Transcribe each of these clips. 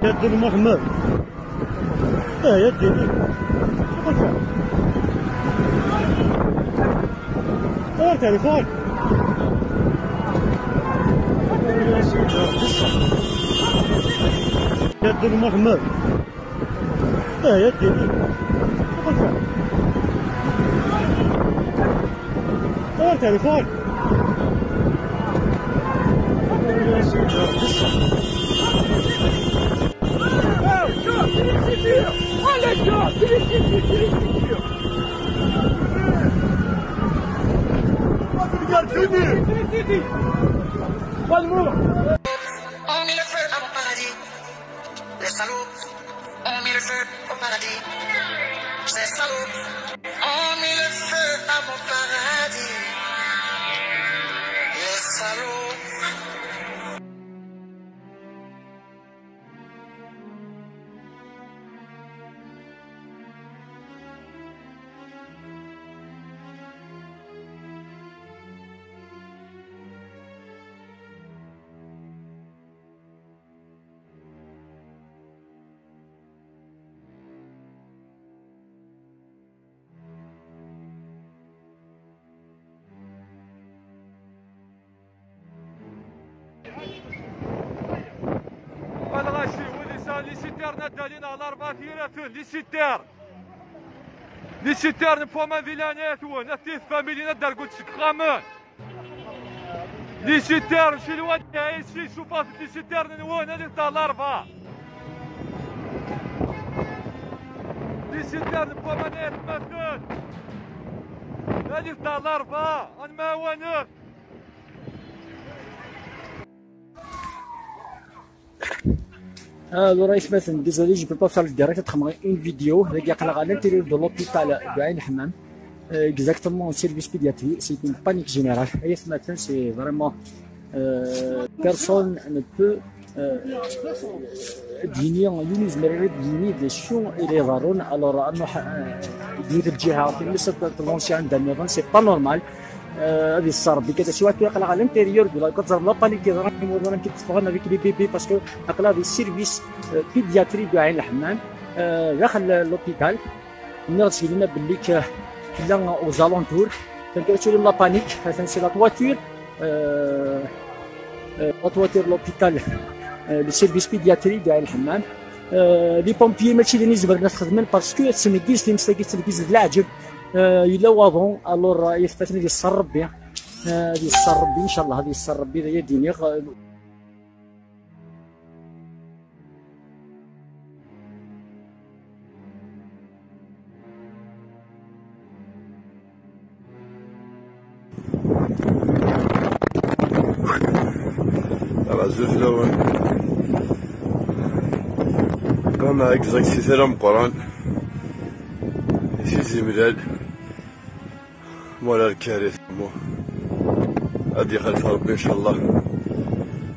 يا دين محمد يا دين تليفون يا دين محمد يا دين تليفون On met le feu à mon paradis. Les salauds ont mis le feu au paradis. Ces salauds ont mis le feu à mon paradis. Les salauds. الغاشي ولسان لي سيتير نادالين على 4 ثيرات لي سيتير نفوما فيلانات ونثيث فاميلي ندار قلت شكرامن لي سيتير شي الواد عايشي شوفات لي سيتير نوان هذيك تاع الاربعه لي سيتير نفوما ناس مثل هذيك تاع الاربعه انا ما وانر. Alors, désolé, je ne peux pas faire le direct, une vidéo à l'intérieur de l'hôpital de Ain Hammam, exactement au service pédiatrie. C'est une panique générale. Et ce matin, c'est vraiment personne ne peut دينيا يونس مريض ديني دي الشو الى ضرون الوغ انه دير الجهه في مصر لونسيان دا نيفون سي با نورمال هذه الصار بكذا شي واحد يقلق على الانتيريور ولا كتظهر لا باليك راكم ولا كيتفقنا افيك لي بيبي باسكو اقلا في السيرفيس بيدياتري دو عين الحمام داخل لوبيتال نرسل لنا باللي كلا او زالونتور كنكرتو لهم لا بانيك سي لا تواتور لوبيتال لو سيرفيس بيدياتري دو عين الحمام لي بومبيي ماشي اللي زبرنا خدمن باسكو تسمكيز اللي مستكيز تلكيز العجب الا وافون الور يثبتني ديال الصر ربي ديال الصر ربي ان شاء الله هذه الصر ربي هي ديني الزفلون كما اكزاك سيسرام قران سيسي ملال مولا الكارثة هادي خلف ربي ان شاء الله.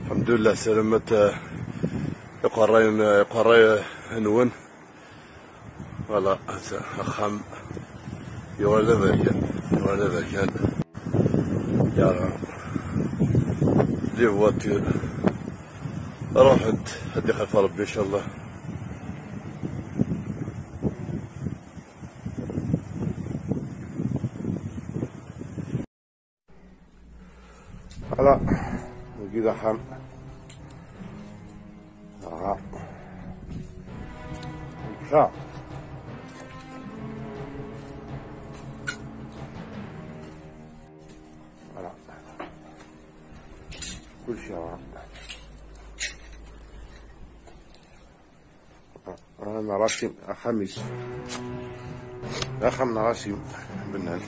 الحمد لله سلامة يقراي نون فوالا خام يولد بركان يا لي فواتور روح هادي خلف ربي ان شاء الله. Voilà, le guide à Ham. Voilà. Ça. Voilà. كل شيء أنا راسم خميس. لا خم راسم بنان.